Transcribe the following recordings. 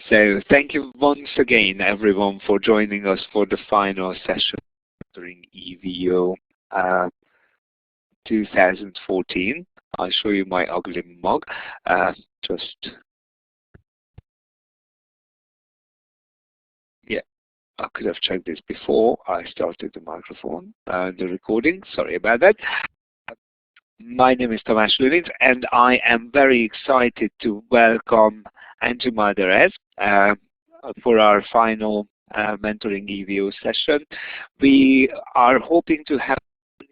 So thank you once again, everyone, for joining us for the final session during EVO 2014. I'll show you my ugly mug. Yeah, I could have checked this before I started the microphone, the recording. Sorry about that. My name is Tomáš Lőrinc, and I am very excited to welcome Angi Malderez for our final mentoring EVO session. We are hoping to have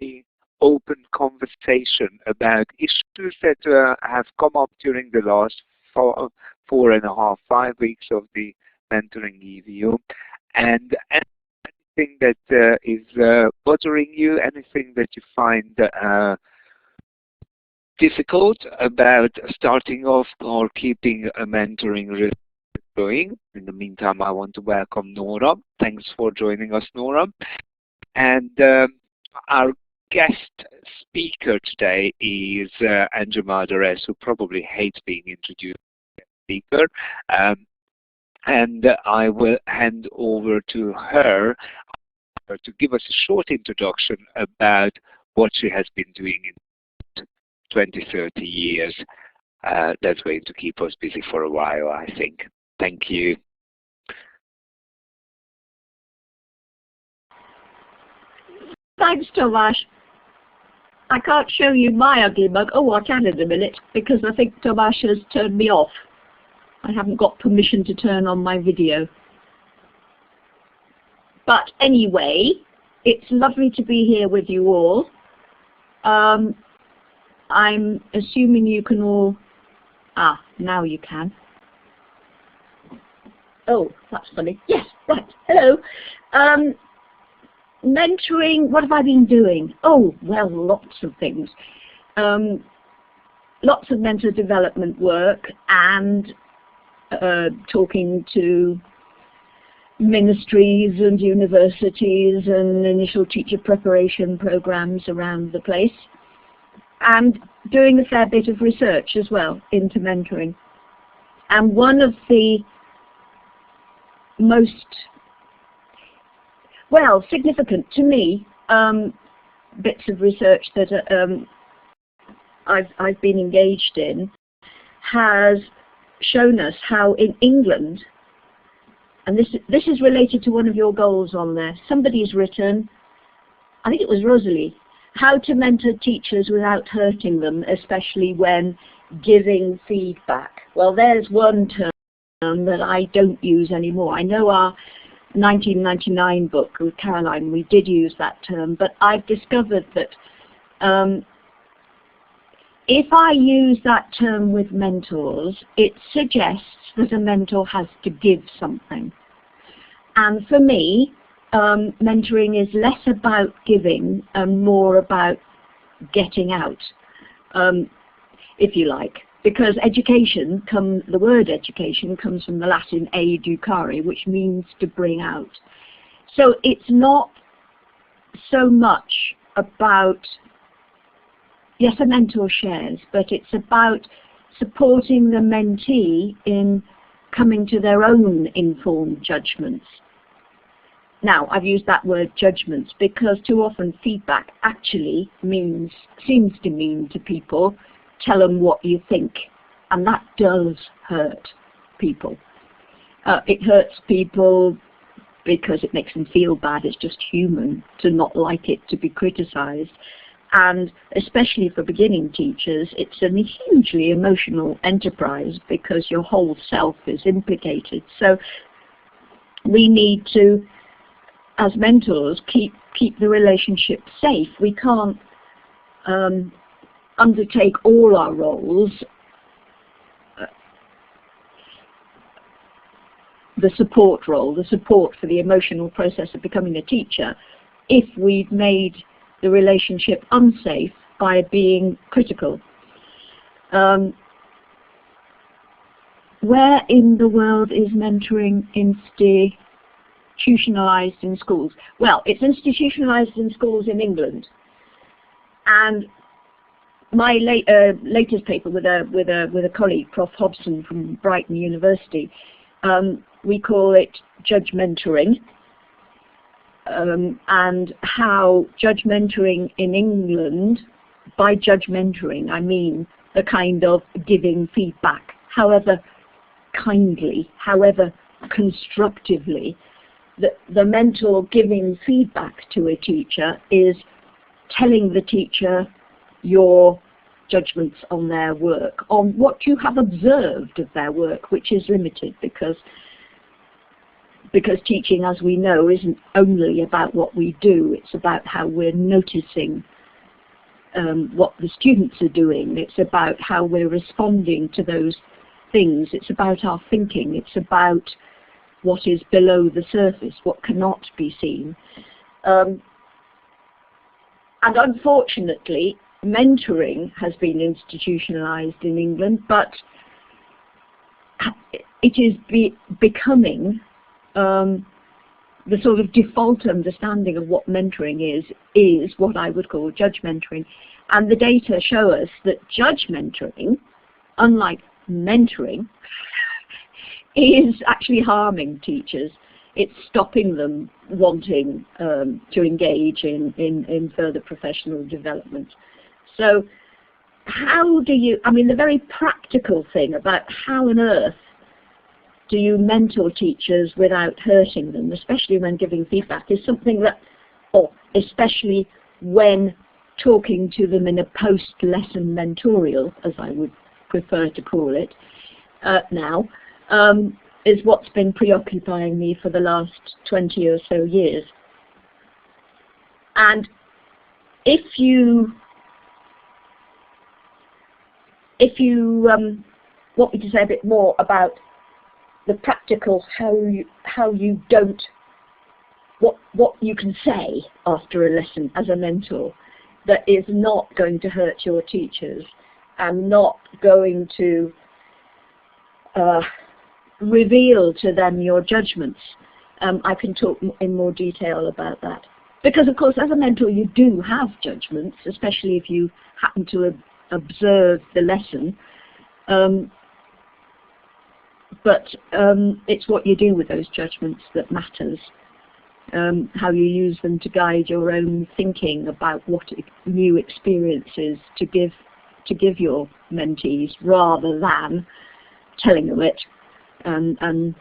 a open conversation about issues that have come up during the last 4.5, 5 weeks of the mentoring EVO, and anything that is bothering you, anything that you find difficult about starting off or keeping a mentoring relationship going. In the meantime, I want to welcome Nora. Thanks for joining us, Nora. And our guest speaker today is Angi Malderez, who probably hates being introduced as a speaker. And I will hand over to her to give us a short introduction about what she has been doing in 20, 30 years. That's going to keep us busy for a while, I think. Thank you. Thanks, Tomáš. I can't show you my ugly mug. Oh, I can in a minute, because I think Tomáš has turned me off. I haven't got permission to turn on my video. But anyway, it's lovely to be here with you all. I'm assuming you can all... now you can. Oh, that's funny. Yes, right. Hello. Mentoring, what have I been doing? Oh, well, lots of things. Lots of mentor development work and talking to ministries and universities and initial teacher preparation programs around the place, and doing a fair bit of research as well into mentoring. And one of the most, well, significant to me bits of research that I've been engaged in has shown us how in England, and this is related to one of your goals on there, somebody's written, I think it was Rosalie, how to mentor teachers without hurting them, especially when giving feedback. Well, there's one term that I don't use anymore. I know our 1999 book with Caroline, we did use that term, but I've discovered that if I use that term with mentors, it suggests that a mentor has to give something. And for me, mentoring is less about giving and more about getting out, if you like. Because education, the word education comes from the Latin educare, which means to bring out. So it's not so much about, yes, a mentor shares, but it's about supporting the mentee in coming to their own informed judgments. Now, I've used that word judgments because too often feedback actually seems to mean to people, tell them what you think, and that does hurt people. It hurts people because it makes them feel bad. It's just human to not like it to be criticized. And especially for beginning teachers, it's a hugely emotional enterprise because your whole self is implicated. So we need to, as mentors, keep the relationship safe. We can't undertake all our roles, the support role, the support for the emotional process of becoming a teacher, if we've made the relationship unsafe by being critical. Where in the world is mentoring institutionalized in schools? Well, it's institutionalized in schools in England. And my latest paper with a colleague, Prof. Hobson from Brighton University, We call it judgementoring. And how judgementoring in England, by judgementoring I mean the kind of giving feedback, however kindly, however constructively, the mentor giving feedback to a teacher is telling the teacher your judgments on their work, on what you have observed of their work, which is limited because teaching, as we know, isn't only about what we do, it's about how we're noticing what the students are doing. It's about how we're responding to those things. It's about our thinking. It's about what is below the surface, what cannot be seen. And unfortunately, mentoring has been institutionalized in England, but it is becoming the sort of default understanding of what mentoring is what I would call judgementoring. And the data show us that judgementoring, unlike mentoring, is actually harming teachers. It's stopping them wanting to engage in further professional development. So how do you, I mean, the very practical thing about how on earth do you mentor teachers without hurting them, especially when giving feedback, is something that, or especially when talking to them in a post-lesson mentorial, as I would prefer to call it now, is what's been preoccupying me for the last 20 or so years. And if you want me to say a bit more about the practical, how you don't, what you can say after a lesson as a mentor that is not going to hurt your teachers and not going to reveal to them your judgments. I can talk in more detail about that. Because of course as a mentor you do have judgments, especially if you happen to observe the lesson. But it's what you do with those judgments that matters. How you use them to guide your own thinking about what new experiences to give your mentees, rather than telling them it and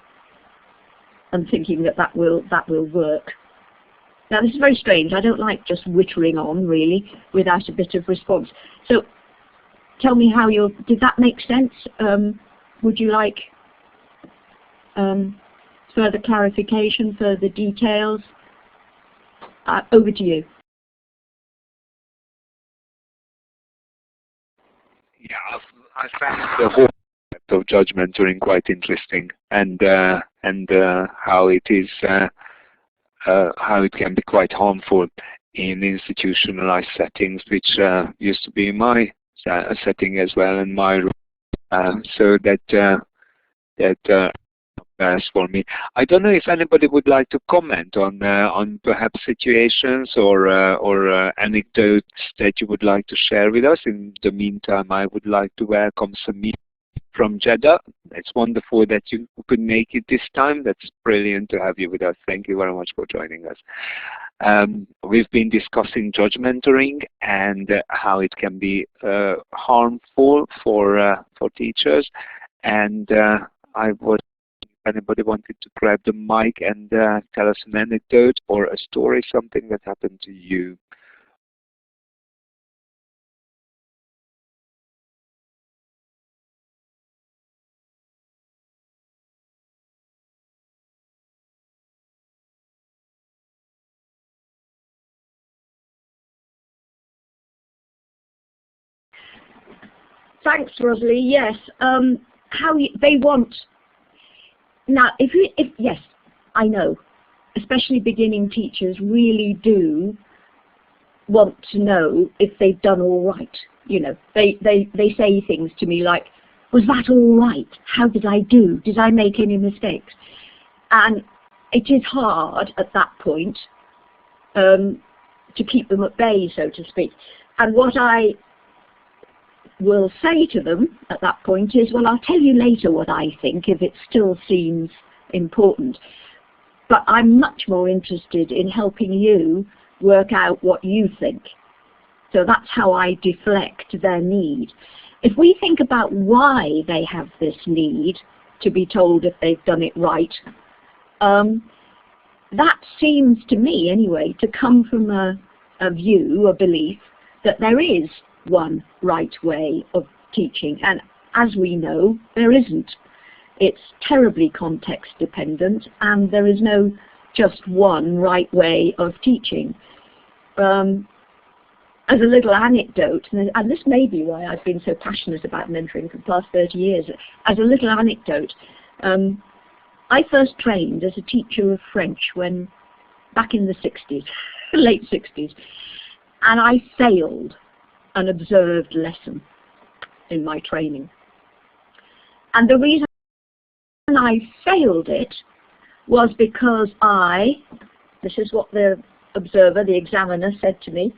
thinking that will work. Now this is very strange. I don't like just wittering on really without a bit of response. So tell me how did that make sense? Would you like further clarification, further details? Over to you. Yeah, I found the whole concept of judgementoring quite interesting, and how it is, how it can be quite harmful in institutionalized settings, which used to be my setting as well, and my so that for me. I don't know if anybody would like to comment on perhaps situations or anecdotes that you would like to share with us. In the meantime, I would like to welcome Samir from Jeddah. It's wonderful that you could make it this time. That's brilliant to have you with us. Thank you very much for joining us. We've been discussing judgementoring and how it can be harmful for teachers, and I would. Anybody wanted to grab the mic and tell us an anecdote or a story, something that happened to you? Thanks, Rosalie. Yes, they want. Now, yes, I know, especially beginning teachers really do want to know if they've done all right. You know, they say things to me like, was that all right? How did I do? Did I make any mistakes? And it is hard at that point to keep them at bay, so to speak. And what I will say to them at that point is, well, I'll tell you later what I think if it still seems important. But I'm much more interested in helping you work out what you think. So that's how I deflect their need. If we think about why they have this need to be told if they've done it right, that seems to me anyway to come from a view, a belief, that there is one right way of teaching. And as we know, there isn't. It's terribly context dependent, and there is no just one right way of teaching. As a little anecdote, and this may be why I've been so passionate about mentoring for the past 30 years, as a little anecdote, I first trained as a teacher of French back in the 60s, late 60s, and I failed an observed lesson in my training. And the reason I failed it was because this is what the observer, the examiner, said to me,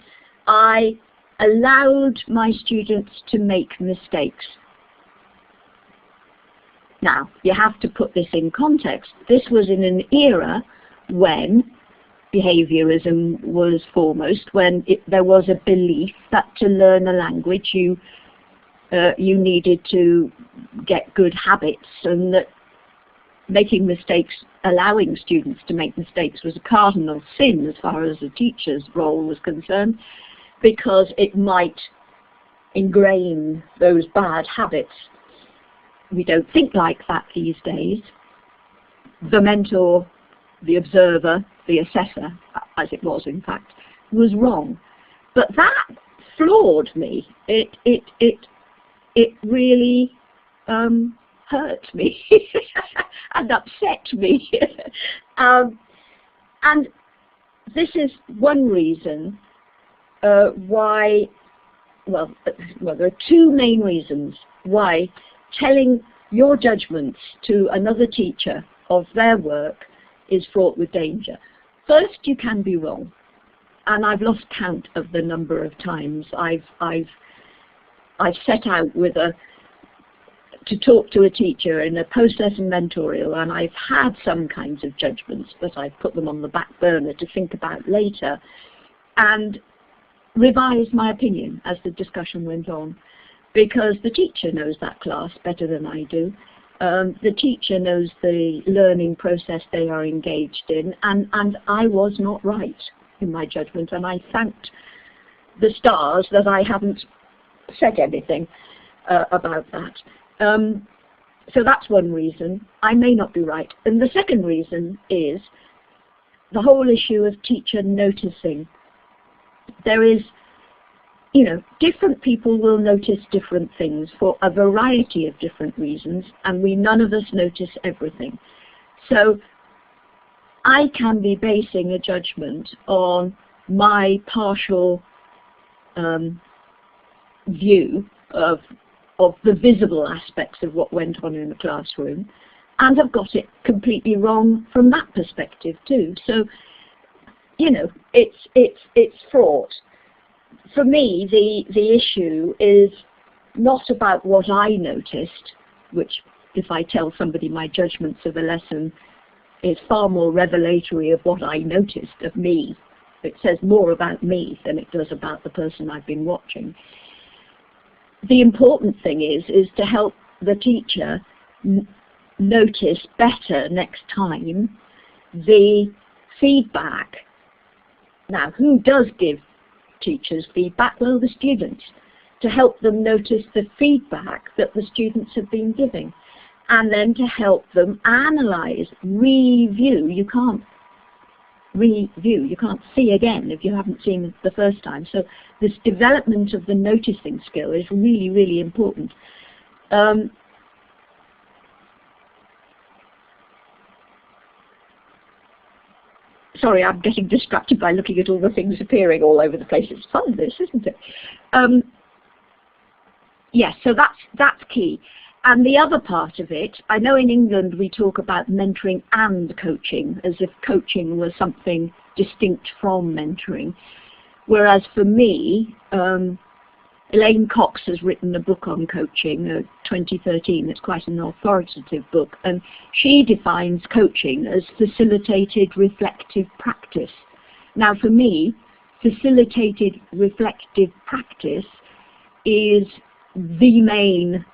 I allowed my students to make mistakes. Now, you have to put this in context. This was in an era when behaviorism was foremost, when there was a belief that to learn a language you needed to get good habits, and that making mistakes, allowing students to make mistakes, was a cardinal sin as far as a teacher's role was concerned, because it might ingrain those bad habits. We don't think like that these days. The mentor, the observer, the assessor, as it was in fact, was wrong. But that floored me. It really hurt me and upset me. And this is one reason why, well, there are two main reasons why telling your judgments to another teacher of their work is fraught with danger. First, you can be wrong, and I've lost count of the number of times I've set out to talk to a teacher in a post-lesson mentorial, and I've had some kinds of judgments, but I've put them on the back burner to think about later, and revised my opinion as the discussion went on, because the teacher knows that class better than I do. The teacher knows the learning process they are engaged in, and I was not right in my judgment, and I thanked the stars that I haven't said anything about that. So that's one reason. I may not be right. And the second reason is the whole issue of teacher noticing. There is, different people will notice different things for a variety of different reasons, and none of us notice everything. So I can be basing a judgment on my partial view of the visible aspects of what went on in the classroom, and have got it completely wrong from that perspective too. So, it's fraught. For me, the issue is not about what I noticed, which, if I tell somebody my judgments of a lesson, is far more revelatory of what I noticed of me. It says more about me than it does about the person I've been watching. The important thing is to help the teacher notice better next time the feedback. Now, who does give teachers feedback? Well, the students, to help them notice the feedback that the students have been giving, and then to help them analyze, review. You can't review, you can't see again if you haven't seen it the first time. So this development of the noticing skill is really, really important. Sorry, I'm getting distracted by looking at all the things appearing all over the place. It's fun, this, isn't it? Yes, so that's key. And the other part of it, I know in England we talk about mentoring and coaching, as if coaching was something distinct from mentoring. Whereas for me, Elaine Cox has written a book on coaching, 2013. It's quite an authoritative book, and she defines coaching as facilitated reflective practice. Now for me, facilitated reflective practice is the main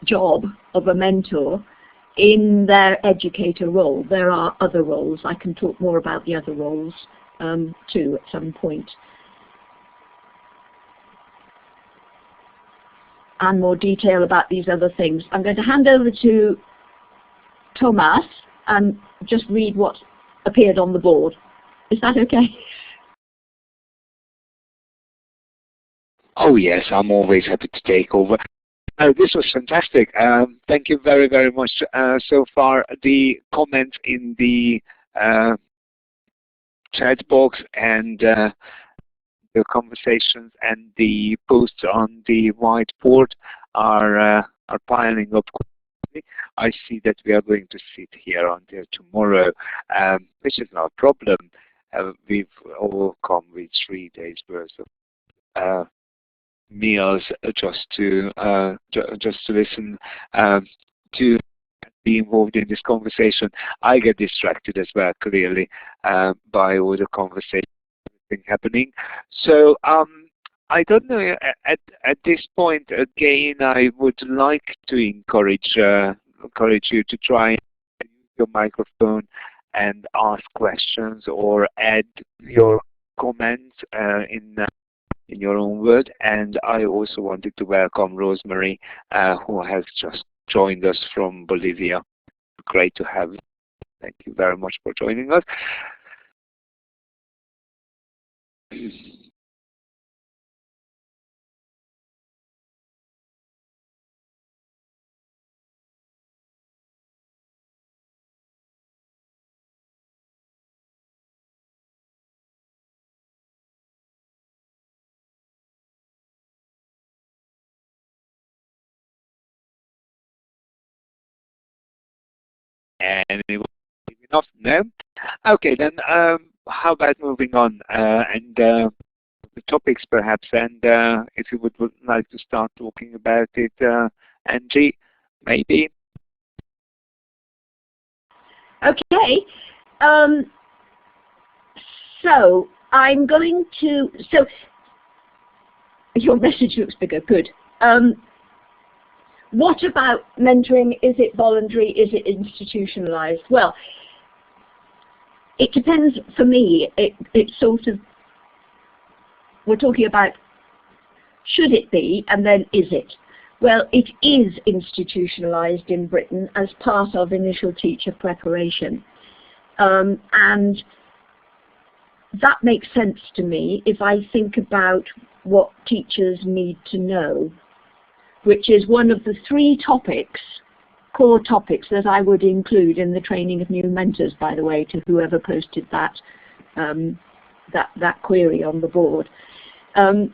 job of a mentor in their educator role. There are other roles. I can talk more about the other roles too at some point. And more detail about these other things. I'm going to hand over to Thomas and just read what appeared on the board. Is that okay? Oh yes, I'm always happy to take over. This was fantastic. Thank you very, very much so far. The comments in the chat box and the conversations and the posts on the whiteboard are piling up quickly. I see that we are going to sit here until tomorrow, which is not a problem. We've all come with 3 days worth of meals just to listen to be involved in this conversation. I get distracted as well, clearly, by all the conversation happening. So I don't know. At this point, again, I would like to encourage you to try and use your microphone and ask questions or add your comments in your own word. And I also wanted to welcome Rosemary, who has just joined us from Bolivia. Great to have you. Thank you very much for joining us. And it was enough? No? Okay, then how about moving on and the topics perhaps, and if you would like to start talking about it, Angie, maybe? Okay. So I'm going to, so your message looks bigger, good. What about mentoring? Is it voluntary? Is it institutionalized? Well, it depends. For me, it's sort of, we're talking about should it be, and then is it? Well, it is institutionalized in Britain as part of initial teacher preparation. And that makes sense to me if I think about what teachers need to know, which is one of the 3 topics, core topics, that I would include in the training of new mentors, by the way, to whoever posted that, that query on the board. The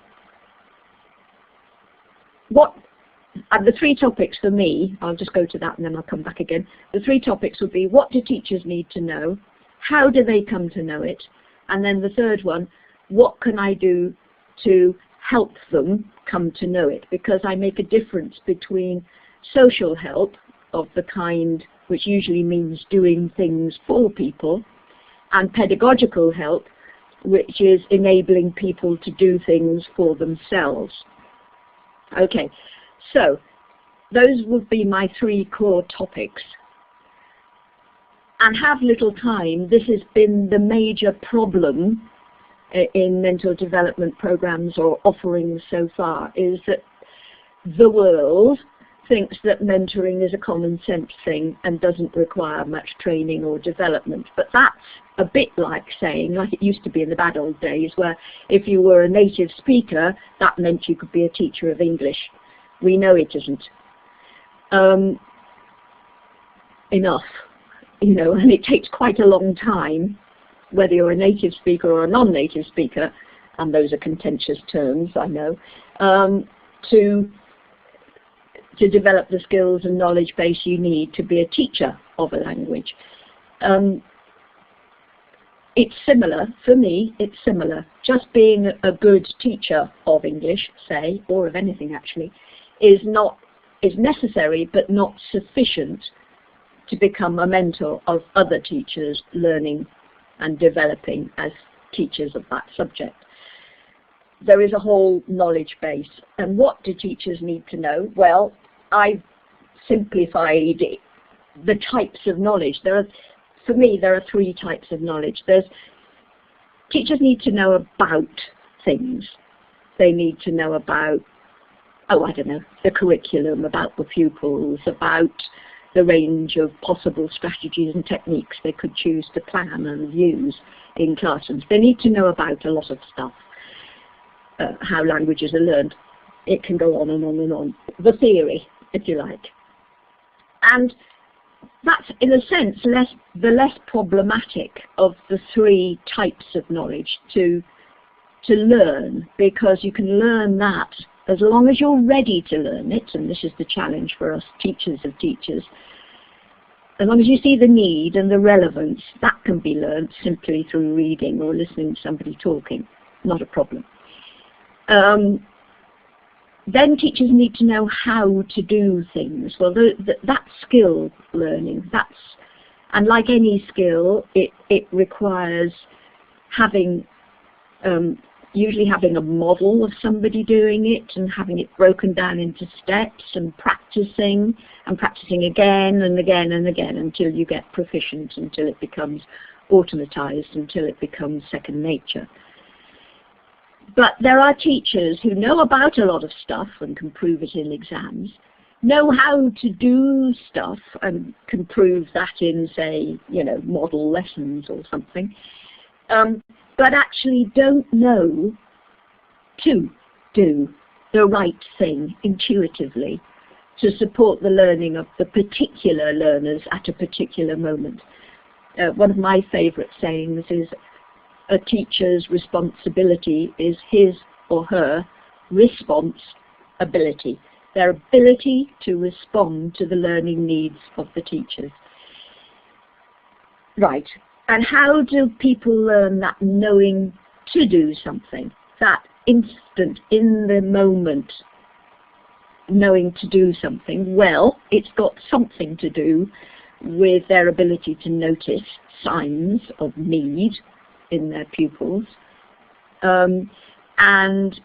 3 topics for me, I'll just go to that and then I'll come back again. The 3 topics would be, what do teachers need to know? How do they come to know it? And then the third one, what can I do to help them come to know it? Because I make a difference between social help of the kind which usually means doing things for people, and pedagogical help, which is enabling people to do things for themselves. Okay, so those would be my 3 core topics. And have little time, this has been the major problem in mentor development programs or offerings so far, is that the world thinks that mentoring is a common sense thing and doesn't require much training or development. But that's a bit like saying, like it used to be in the bad old days, where if you were a native speaker, that meant you could be a teacher of English. We know it isn't. Enough, you know, and it takes quite a long time, whether you're a native speaker or a non-native speaker, and those are contentious terms, I know, to develop the skills and knowledge base you need to be a teacher of a language. it's similar, for me, it's similar. Just being a good teacher of English, say, or of anything actually, is necessary but not sufficient to become a mentor of other teachers learning and developing as teachers of that subject. There is a whole knowledge base. And what do teachers need to know? Well, I've simplified it, the types of knowledge. For me, there are three types of knowledge. Teachers need to know about things. They need to know about, the curriculum, about the pupils, about the range of possible strategies and techniques they could choose to plan and use in classrooms. They need to know about a lot of stuff, how languages are learned. It can go on and on and on. The theory, if you like. And that's, in a sense, the less problematic of the three types of knowledge to learn, because you can learn that as long as you're ready to learn it, and this is the challenge for us teachers of teachers. As long as you see the need and the relevance, that can be learned simply through reading or listening to somebody talking. Not a problem. Then teachers need to know how to do things. Well, that's skill learning. And like any skill, it requires usually having a model of somebody doing it and having it broken down into steps and practicing again and again and again until you get proficient, until it becomes automatized, until it becomes second nature. But there are teachers who know about a lot of stuff and can prove it in exams, know how to do stuff and can prove that in, say, model lessons or something, but actually don't know to do the right thing intuitively to support the learning of the particular learners at a particular moment. One of my favorite sayings is, a teacher's responsibility is his or her response ability, their ability to respond to the learning needs of the teachers. Right, and how do people learn that knowing to do something, that instant, in the moment, knowing to do something? Well, it's got something to do with their ability to notice signs of need in their pupils, and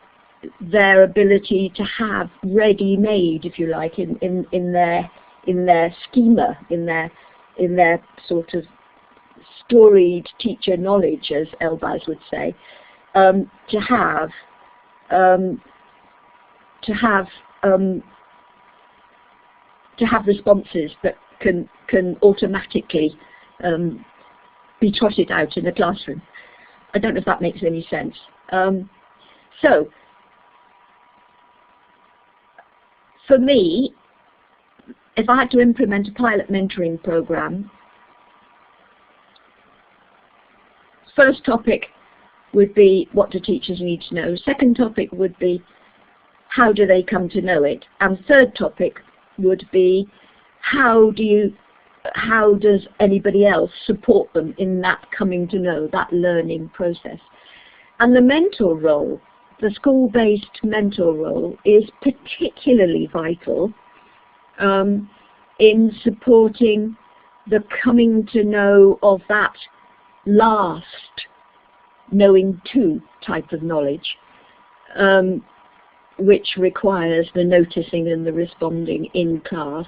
their ability to have ready-made, if you like, in their schema, in their sort of storied teacher knowledge, as Elbaz would say, to have responses that can automatically be trotted out in the classroom. I don't know if that makes any sense. So, for me, if I had to implement a pilot mentoring program, first topic would be, what do teachers need to know? Second topic would be, how do they come to know it? And third topic would be, how does anybody else support them in that coming to know, that learning process? And the mentor role, the school-based mentor role, is particularly vital in supporting the coming to know of that last knowing to type of knowledge, which requires the noticing and the responding in class,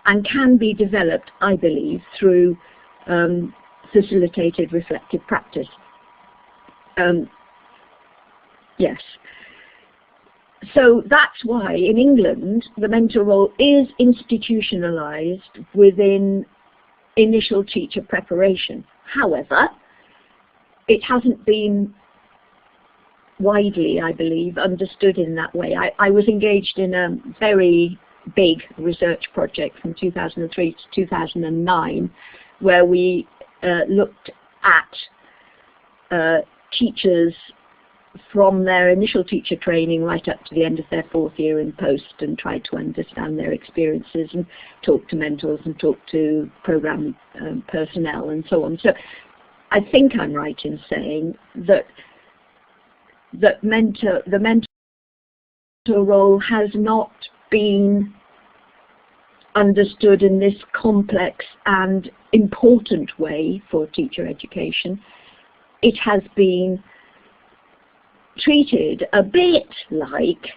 and can be developed, I believe, through facilitated reflective practice. Yes. So that's why in England the mentor role is institutionalized within initial teacher preparation. However, it hasn't been widely, I believe, understood in that way. I was engaged in a very big research project from 2003 to 2009 where we looked at teachers from their initial teacher training right up to the end of their 4th year in post, and tried to understand their experiences and talk to mentors and talk to program personnel and so on. So I think I'm right in saying that the mentor role has not been understood in this complex and important way for teacher education. It has been treated a bit like,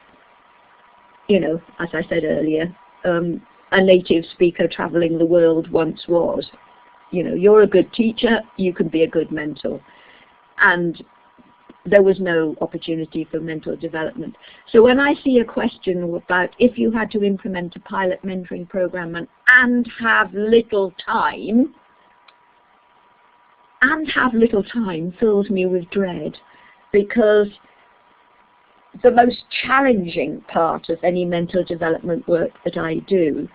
you know, as I said earlier, a native speaker traveling the world once was. You know, you're a good teacher, you can be a good mentor. And there was no opportunity for mentor development. So when I see a question about if you had to implement a pilot mentoring program and have little time fills me with dread, because the most challenging part of any mentor development work that I do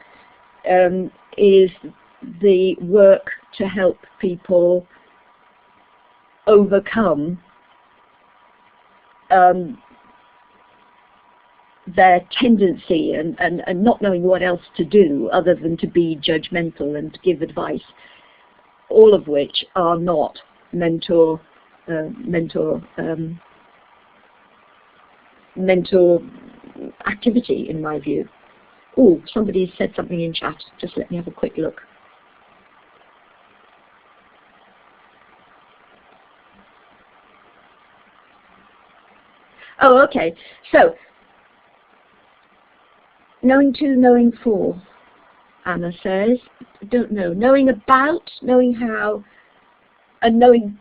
is the work to help people overcome their tendency and not knowing what else to do other than to be judgmental and to give advice, all of which are not mentor activity, in my view. Oh, somebody said something in chat. Just let me have a quick look. Oh, okay. So, knowing to, knowing for, Anna says, don't know. Knowing about, knowing how, and knowing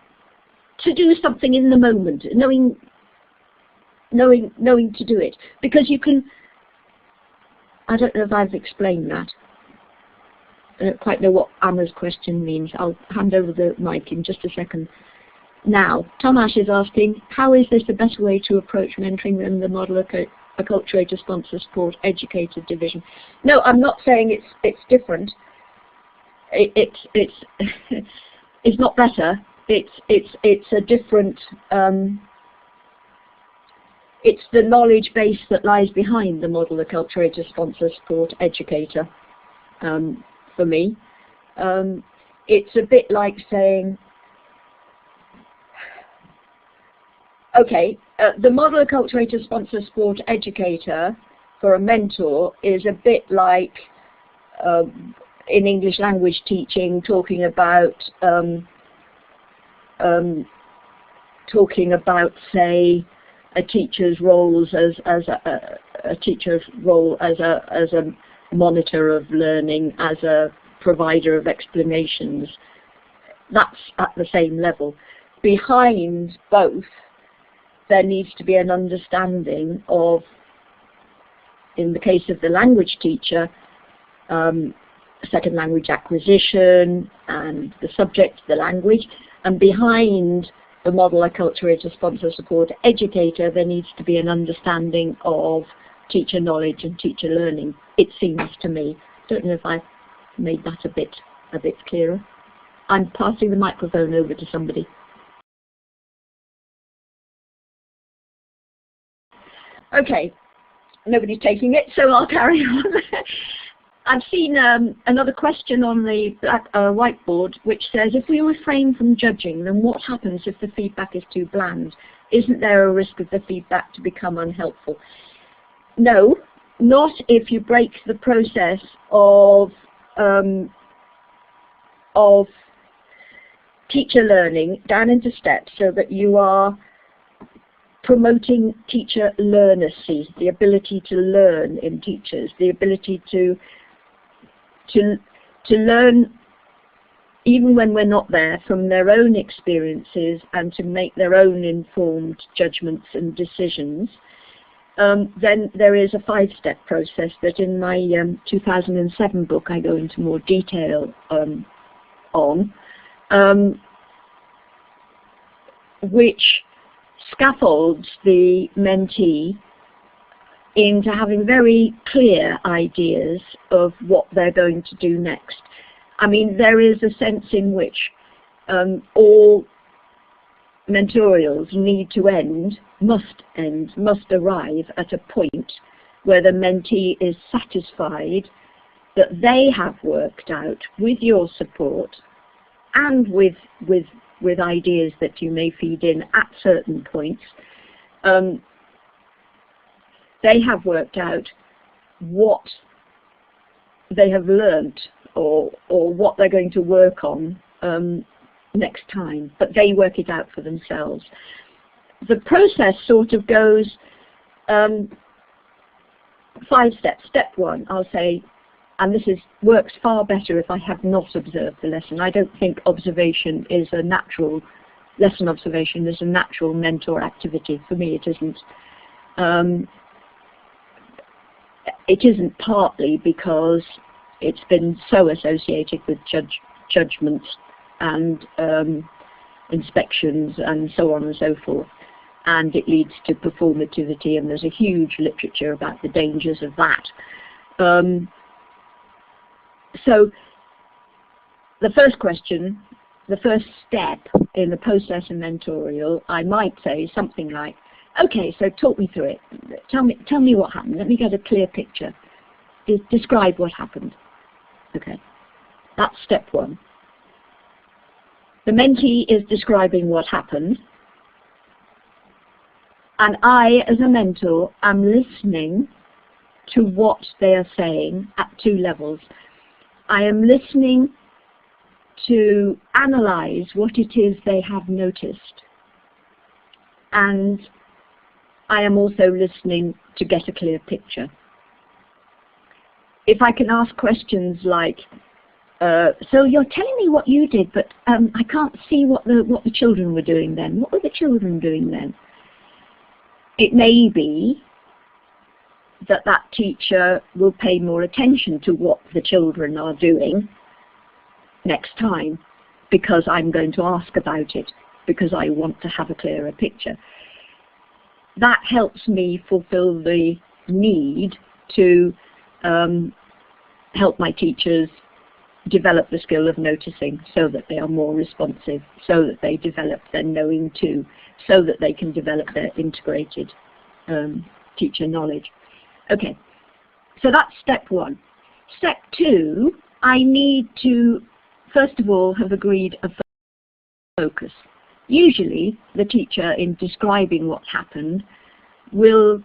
to do something in the moment. Knowing to do it. Because you can, I don't know if I've explained that. I don't quite know what Anna's question means. I'll hand over the mic in just a second. Now, Tomasz is asking, how is this a better way to approach mentoring than the model acculturator sponsor support educator division? No, I'm not saying it's different. It's not better. It's a different. It's the knowledge base that lies behind the model acculturator sponsor support educator. For me, it's a bit like saying, okay, the model acculturator sponsor support educator for a mentor is a bit like in English language teaching, talking about say a teacher's roles as a teacher's role as a monitor of learning, as a provider of explanations. That's at the same level. Behind both, there needs to be an understanding of, in the case of the language teacher, second language acquisition and the subject, the language, and behind the model acculturator sponsor support educator, there needs to be an understanding of teacher knowledge and teacher learning, it seems to me. Don't know if I've made that a bit clearer. I'm passing the microphone over to somebody. Okay, nobody's taking it, so I'll carry on. I've seen another question on the whiteboard which says, if we refrain from judging, then what happens if the feedback is too bland? Isn't there a risk of the feedback to become unhelpful? No, not if you break the process of teacher learning down into steps so that you are promoting teacher learnercy, the ability to learn in teachers, the ability to learn even when we're not there from their own experiences and to make their own informed judgments and decisions. Then there is a 5-step process that in my 2007 book I go into more detail on, which scaffolds the mentee into having very clear ideas of what they're going to do next. I mean, there is a sense in which all mentorials need to must arrive at a point where the mentee is satisfied that they have worked out, with your support and with with ideas that you may feed in at certain points. They have worked out what they have learnt or what they're going to work on next time, but they work it out for themselves. The process sort of goes 5 steps. Step 1, I'll say, and this works far better if I have not observed the lesson. I don't think observation is a natural, lesson observation is a natural mentor activity. For me, it isn't. It isn't partly because it's been so associated with judgments and inspections and so on and so forth, and it leads to performativity, and there's a huge literature about the dangers of that. So the first question, the first step in the post-lesson mentorial, I might say something like, okay, so talk me through it. Tell me what happened. Let me get a clear picture. Describe what happened. Okay, that's step 1. The mentee is describing what happened, and I, as a mentor, am listening to what they are saying at 2 levels. I am listening to analyze what it is they have noticed, and I am also listening to get a clear picture. If I can ask questions like, so you're telling me what you did, but I can't see what the children were doing then. What were the children doing then? It may be that teacher will pay more attention to what the children are doing next time, because I'm going to ask about it, because I want to have a clearer picture. That helps me fulfill the need to help my teachers develop the skill of noticing, so that they are more responsive, so that they develop their knowing too, so that they can develop their integrated teacher knowledge. Okay, so that's step 1. Step 2, I need to, first of all, have agreed a focus. Usually, the teacher, in describing what happened, will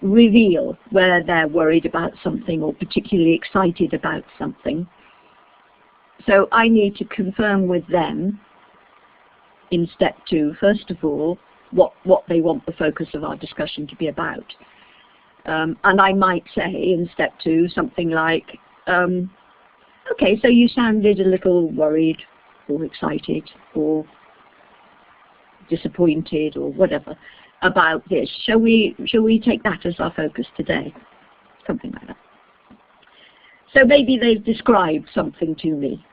reveal where they're worried about something or particularly excited about something. So I need to confirm with them in step 2, first of all, what they want the focus of our discussion to be about. And I might say in step 2 something like, okay, so you sounded a little worried or excited or disappointed or whatever about this. Shall we take that as our focus today? Something like that. So maybe they've described something to me.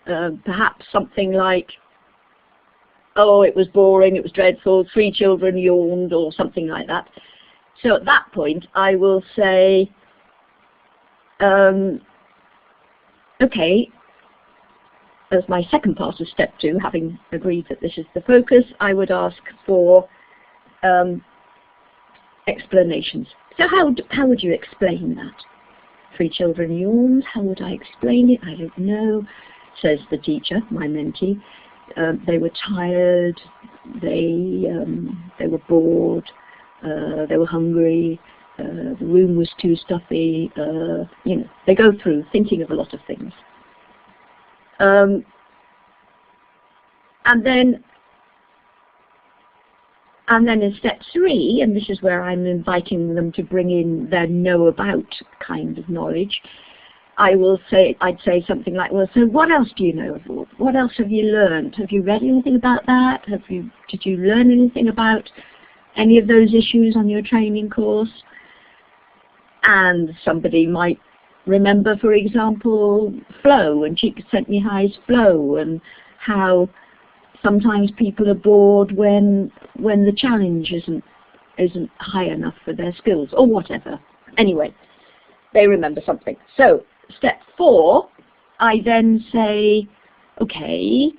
Perhaps something like, oh, it was boring, it was dreadful, 3 children yawned, or something like that. So at that point, I will say, okay, as my second part of step 2, having agreed that this is the focus, I would ask for explanations. So how would you explain that? 3 children yawned, how would I explain it? I don't know, says the teacher, my mentee. They were tired, they were bored, they were hungry, the room was too stuffy, you know, they go through thinking of a lot of things. And then in step 3, and this is where I'm inviting them to bring in their know about kind of knowledge, I'd say something like, well, so what else do you know? What else have you learned? Have you read anything about that? Did you learn anything about any of those issues on your training course? And somebody might remember, for example, flow, and Csikszentmihalyi's flow, and how sometimes people are bored when the challenge isn't high enough for their skills, or whatever. Anyway, they remember something. So step 4, I then say, okay,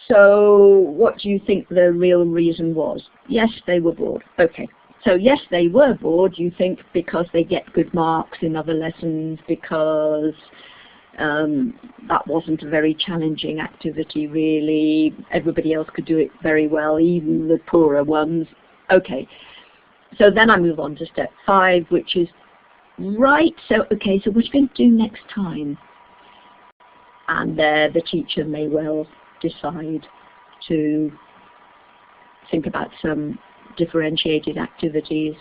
so what do you think the real reason was? Yes, they were bored. Okay. So yes, they were bored, you think, because they get good marks in other lessons, because That wasn't a very challenging activity, really. Everybody else could do it very well, even the poorer ones. Okay, so then I move on to step 5, which is, right, so what are you going to do next time? And there the teacher may well decide to think about some differentiated activities,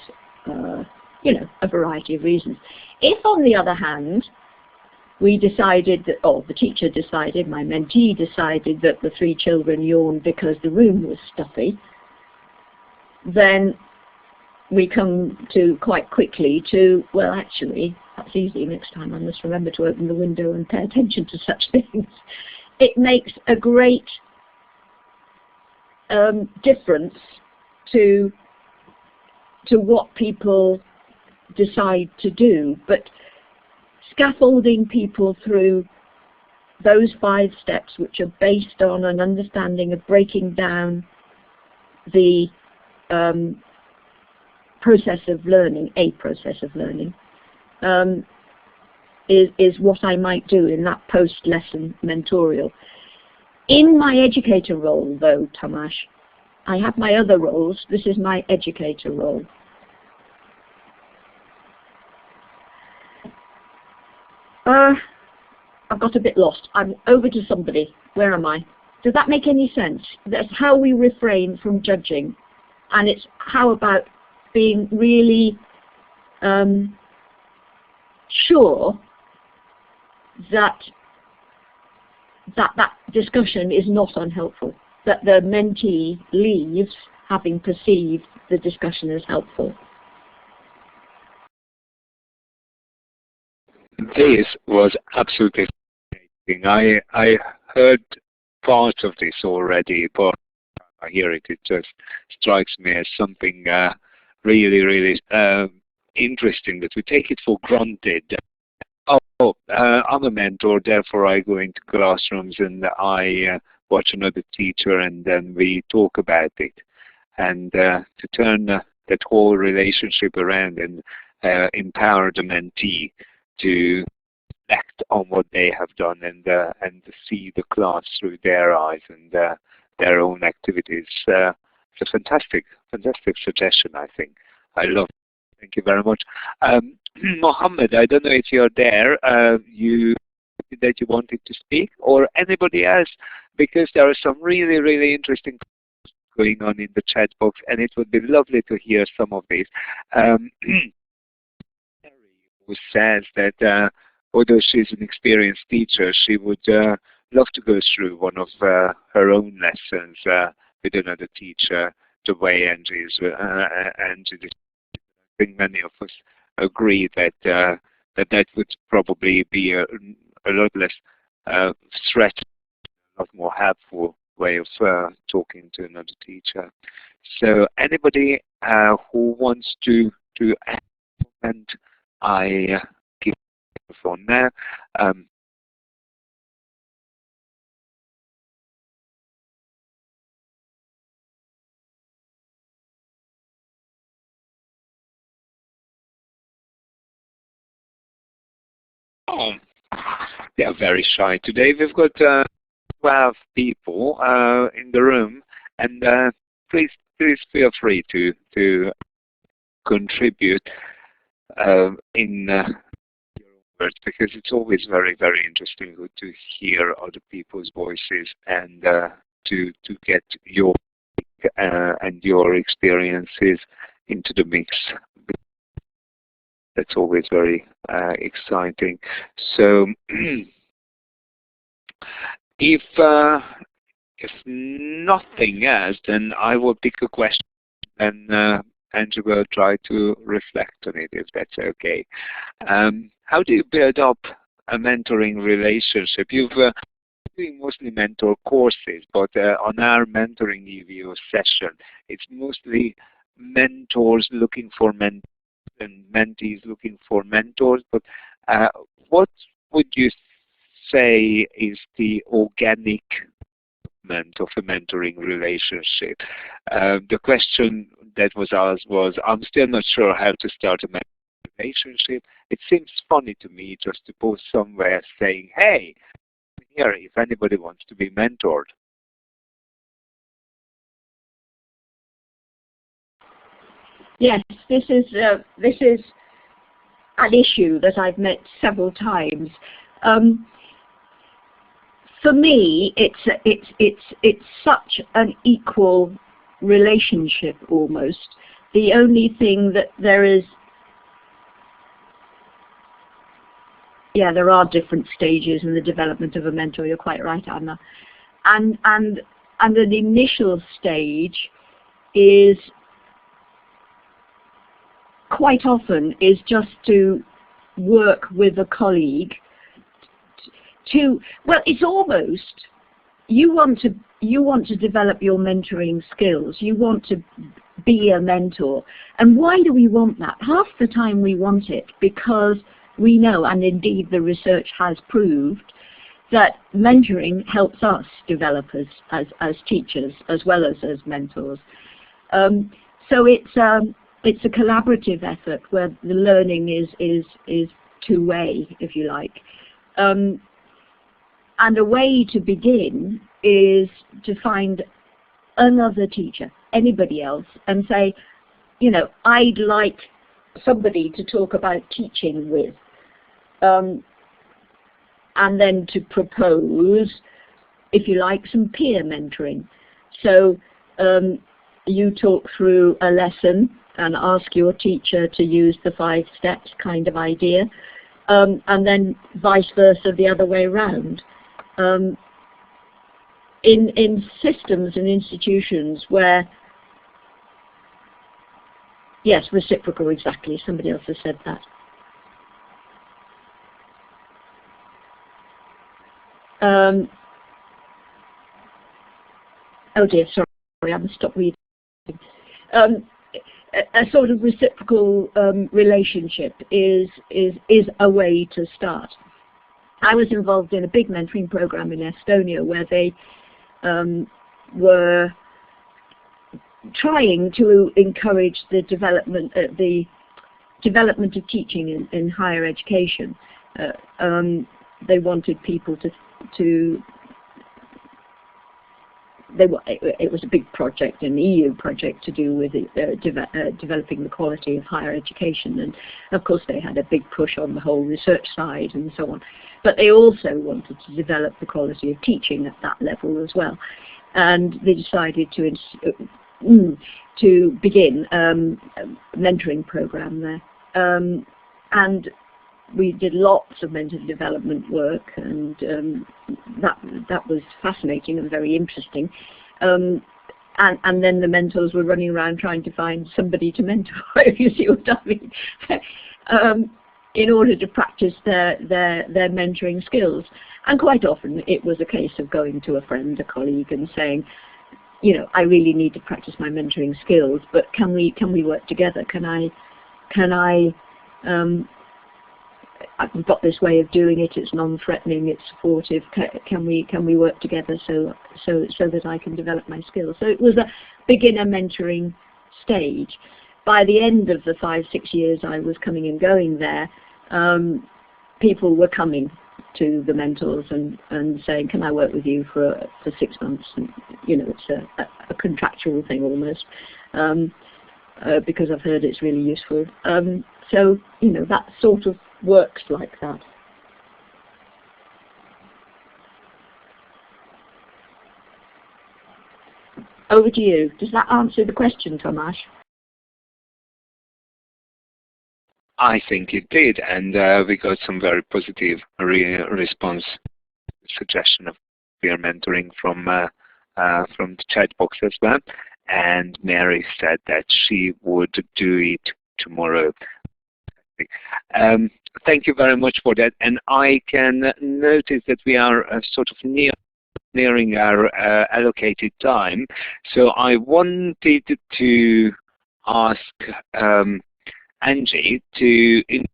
you know, a variety of reasons. If, on the other hand, we decided that, or the teacher decided, my mentee decided that the 3 children yawned because the room was stuffy, then we come to quite quickly to, well, actually, that's easy. Next time I must remember to open the window and pay attention to such things. It makes a great difference to what people decide to do. But scaffolding people through those 5 steps, which are based on an understanding of breaking down the process of learning, is what I might do in that post-lesson mentorial. In my educator role, though, Tomasz, I have my other roles. This is my educator role. I've got a bit lost. I'm over to somebody. Where am I? Does that make any sense? That's how we refrain from judging. And it's how about being really sure that discussion is not unhelpful, that the mentee leaves having perceived the discussion as helpful. This was absolutely fascinating. I heard part of this already, but I hear it. It just strikes me as something really, really interesting, that we take it for granted. I'm a mentor, therefore I go into classrooms and I watch another teacher and then we talk about it. And to turn that whole relationship around and empower the mentee to act on what they have done and see the class through their eyes and their own activities. It's a fantastic suggestion, I think. I love it. Thank you very much. Mohammed, I don't know if you're there, that you wanted to speak, or anybody else, because there are some really, really interesting things going on in the chat box, and it would be lovely to hear some of these. Who says that although she's an experienced teacher, she would love to go through one of her own lessons with another teacher, the way Angi is. Angi, I think many of us agree that that would probably be a lot less threat, a lot more helpful way of talking to another teacher. So anybody who wants to add comment, I give the microphone now. They are very shy today. We've got 12 people in the room, and please feel free to contribute in your own words, because it's always very, very interesting to hear other people's voices and to get your and your experiences into the mix. That's always very exciting. So if nothing else, then I will pick a question and Andrew will try to reflect on it, if that's okay. How do you build up a mentoring relationship? You've doing mostly mentor courses, but on our mentoring EVO session, it's mostly mentors looking for mentors and mentees looking for mentors. But what would you say is the organic development of a mentoring relationship? The question that was asked was, I'm still not sure how to start a mentoring relationship. It seems funny to me just to post somewhere saying, hey, here, if anybody wants to be mentored. Yes, this is an issue that I've met several times. For me, it's such an equal relationship almost. The only thing that there is, there are different stages in the development of a mentor. You're quite right, Anna. And an initial stage is quite often is just to work with a colleague well, it's almost, you want to develop your mentoring skills. You want to be a mentor. And why do we want that? Half the time we want it because we know, and indeed the research has proved, that mentoring helps us develop as teachers as well as mentors. So it's a collaborative effort where the learning is two-way, if you like. And a way to begin is to find another teacher, anybody else, and say, I'd like somebody to talk about teaching with. And then to propose, if you like, some peer mentoring. So you talk through a lesson and ask your teacher to use the 5 steps kind of idea, and then vice versa the other way around. In systems and institutions where, yes, reciprocal, exactly, somebody else has said that. Oh dear, sorry, I must stop reading. A sort of reciprocal relationship is a way to start. I was involved in a big mentoring program in Estonia where they were trying to encourage the development of teaching in higher education. They wanted people it was a big project, an EU project to do with developing the quality of higher education, and of course they had a big push on the whole research side and so on. But they also wanted to develop the quality of teaching at that level as well. And they decided to begin a mentoring program there. And we did lots of mentor development work, and that was fascinating and very interesting. And then the mentors were running around trying to find somebody to mentor, if you see what I mean, in order to practice their mentoring skills. And quite often it was a case of going to a friend, a colleague, and saying, I really need to practice my mentoring skills, but can we work together? I've got this way of doing it. It's non-threatening. It's supportive. Can we work together so that I can develop my skills? So it was a beginner mentoring stage. By the end of the 5-6 years I was coming and going there, people were coming to the mentors and saying, "Can I work with you for 6 months?" And, it's a contractual thing almost, because I've heard it's really useful. So that sort of works like that. Over to you. Does that answer the question, Tomasz? I think it did, and we got some very positive response, suggestion of peer mentoring from the chat box as well. And Mary said that she would do it tomorrow. Thank you very much for that. And I can notice that we are sort of nearing our allocated time. So I wanted to ask Angi to invite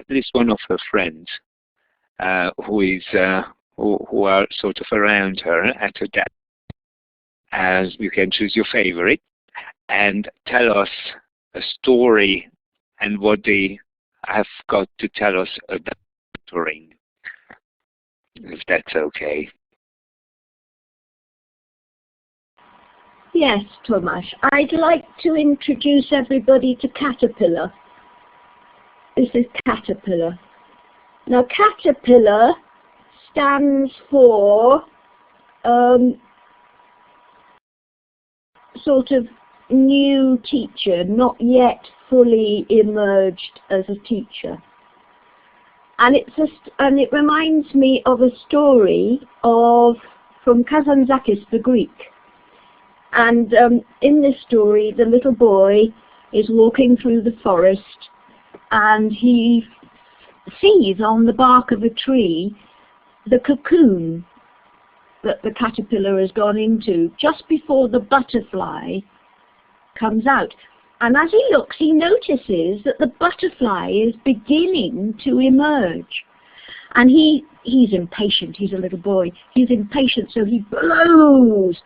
at least one of her friends who are sort of around her at her desk, as you can choose your favorite, and tell us a story and what they have got to tell us about mentoring, if that's okay. Yes, Tomasz. I'd like to introduce everybody to Caterpillar. This is Caterpillar. Now, Caterpillar stands for sort of new teacher, not yet fully emerged as a teacher. And it reminds me of a story from Kazantzakis the Greek. And in this story, the little boy is walking through the forest and he sees on the bark of a tree the cocoon that the caterpillar has gone into just before the butterfly comes out. And as he looks, he notices that the butterfly is beginning to emerge. And he's impatient. He's a little boy. He's impatient, so he blows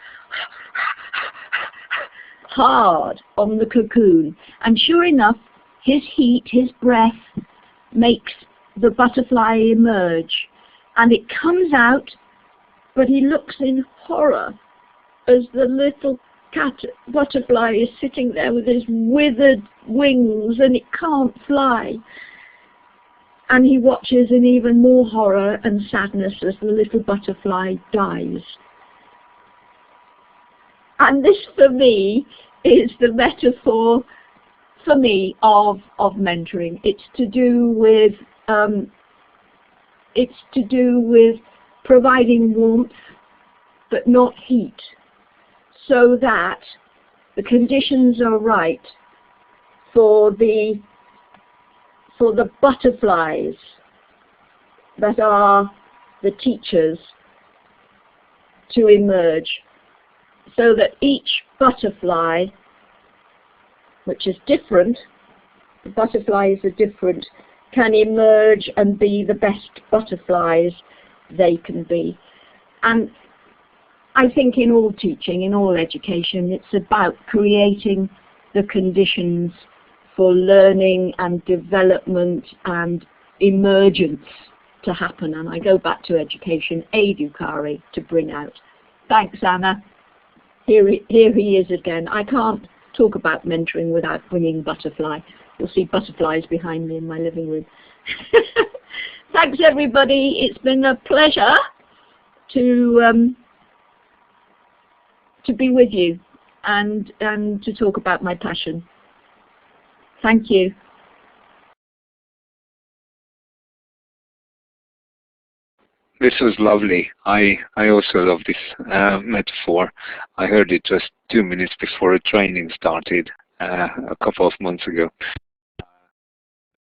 hard on the cocoon. And sure enough, his heat, his breath, makes the butterfly emerge. And it comes out, but he looks in horror as the little butterfly is sitting there with his withered wings and it can't fly. And he watches in even more horror and sadness as the little butterfly dies. And this, for me, is the metaphor, for me, of mentoring. It's to do with providing warmth, but not heat, so that the conditions are right for the butterflies that are the teachers to emerge, so that each butterfly, which is different, the butterflies are different, can emerge and be the best butterflies they can be. And I think in all teaching, in all education, it's about creating the conditions for learning and development and emergence to happen. And I go back to education, edukare, to bring out. Thanks, Anna. Here he is again. I can't talk about mentoring without bringing butterfly. You'll see butterflies behind me in my living room. Thanks, everybody. It's been a pleasure to be with you and to talk about my passion. Thank you. This was lovely. I also love this metaphor. I heard it just 2 minutes before a training started a couple of months ago.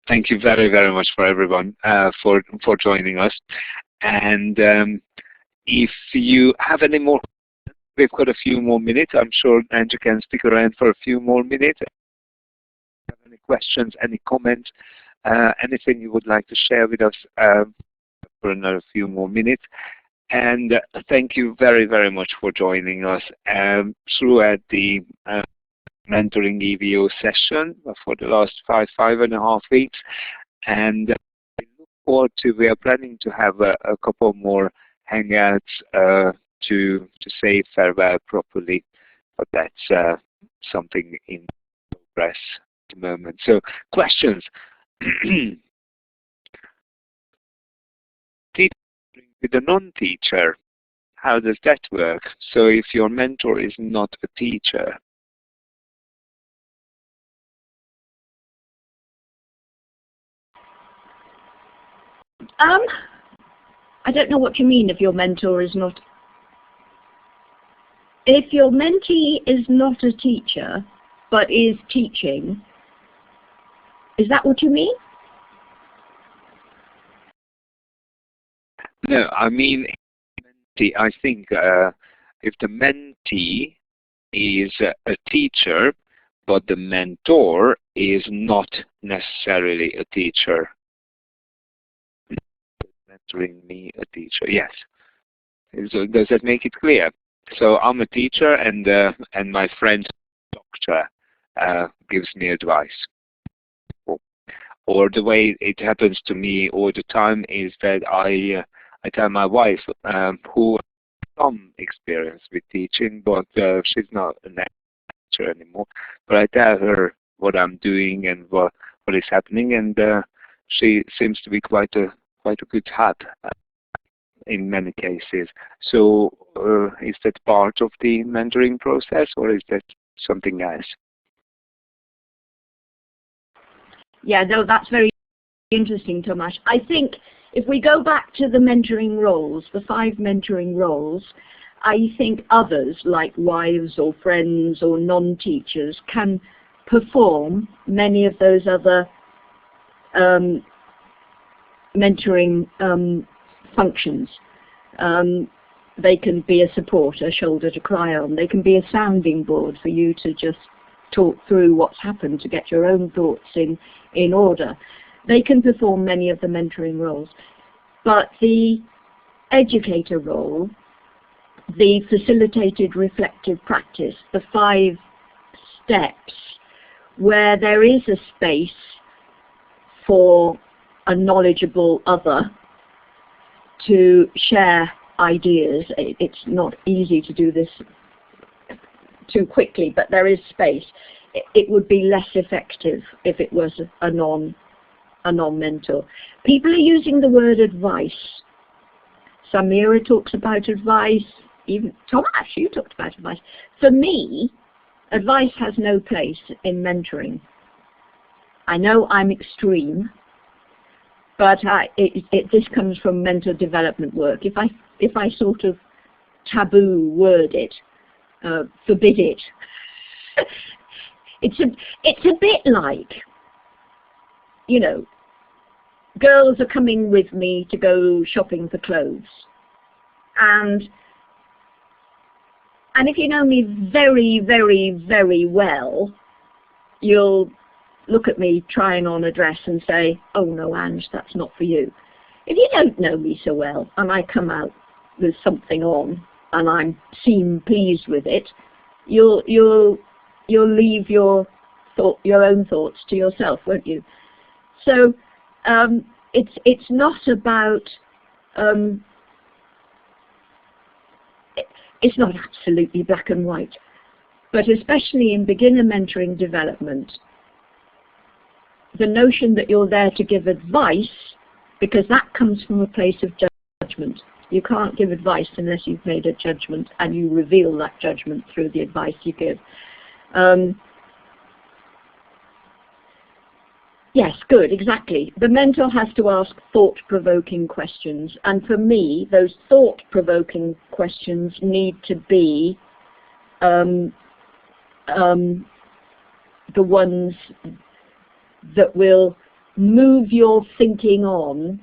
Thank you very, very much for everyone for joining us. And if you have any more, we've got a few more minutes. I'm sure Angie can stick around for a few more minutes. If you have any questions, any comments, anything you would like to share with us for another few more minutes. And thank you very, very much for joining us throughout the mentoring EVO session for the last five and a half weeks. And I look forward to, we are planning to have a couple more hangouts to say farewell properly, but that's something in progress at the moment. So questions. Teaching with a non-teacher, how does that work? So if your mentor is not a teacher, I don't know what you mean if your mentor is not. If your mentee is not a teacher, but is teaching, is that what you mean? No, I mean, I think if the mentee is a teacher, but the mentor is not necessarily a teacher. Mentoring me a teacher, yes. So does that make it clear? So I'm a teacher and my friend doctor gives me advice. or the way it happens to me all the time is that I tell my wife, who has some experience with teaching, but she's not a teacher anymore, but I tell her what I'm doing and what is happening, and she seems to be quite a good help in many cases. So is that part of the mentoring process, or is that something else? Yeah, no, that's very interesting, Tomasz. I think if we go back to the mentoring roles, the 5 mentoring roles, I think others, like wives or friends or non-teachers, can perform many of those other mentoring functions. They can be a support, a shoulder to cry on. They can be a sounding board for you to just talk through what's happened, to get your own thoughts in order. They can perform many of the mentoring roles. But the educator role, the facilitated reflective practice, the 5 steps where there is a space for a knowledgeable other to share ideas. It's not easy to do this too quickly, but there is space. It would be less effective if it was a non-mentor. People are using the word advice. Samira talks about advice. Even Tomasz, you talked about advice. For me, advice has no place in mentoring. I know I'm extreme, but this comes from mental development work. If I sort of taboo word it, forbid it, it's a bit like, you know, girls are coming with me to go shopping for clothes, and if you know me very, very, very well, you'll look at me trying on a dress and say, "Oh no, Ange, that's not for you." If you don't know me so well and I come out with something on and I seem pleased with it, you'll leave your own thoughts to yourself, won't you? So it's not about it's not absolutely black and white, but especially in beginner mentoring development, the notion that you're there to give advice, because that comes from a place of judgment. You can't give advice unless you've made a judgment and you reveal that judgment through the advice you give. Yes, good, exactly. The mentor has to ask thought-provoking questions, and for me, those thought-provoking questions need to be the ones that will move your thinking on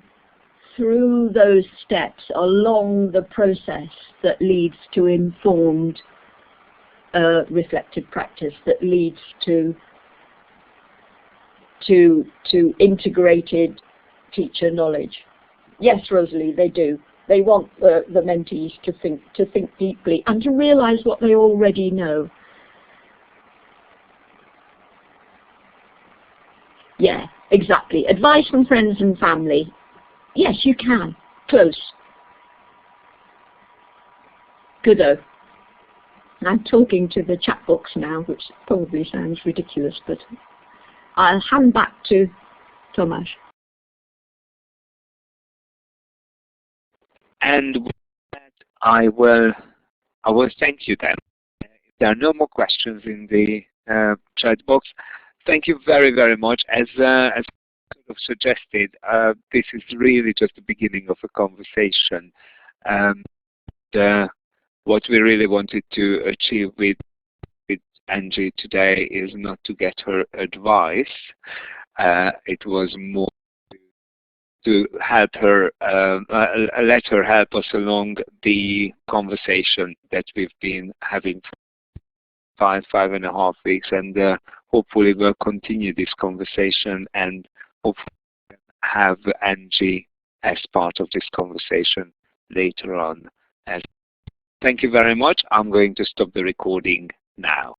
through those steps along the process that leads to informed reflective practice, that leads to integrated teacher knowledge. Yes, Rosalie, they do. They want the mentees to think deeply and to realize what they already know. Yeah, exactly. Advice from friends and family. Yes, you can. Close. Goodo. I'm talking to the chat box now, which probably sounds ridiculous, but I'll hand back to Tomasz. And with that, I will thank you then. If there are no more questions in the chat box, thank you very, very much. As sort of suggested, this is really just the beginning of a conversation. What we really wanted to achieve with Angi today is not to get her advice. It was more to help her, let her help us along the conversation that we've been having for 5.5 weeks, and hopefully we'll continue this conversation and hopefully have Angi as part of this conversation later on. Thank you very much. I'm going to stop the recording now.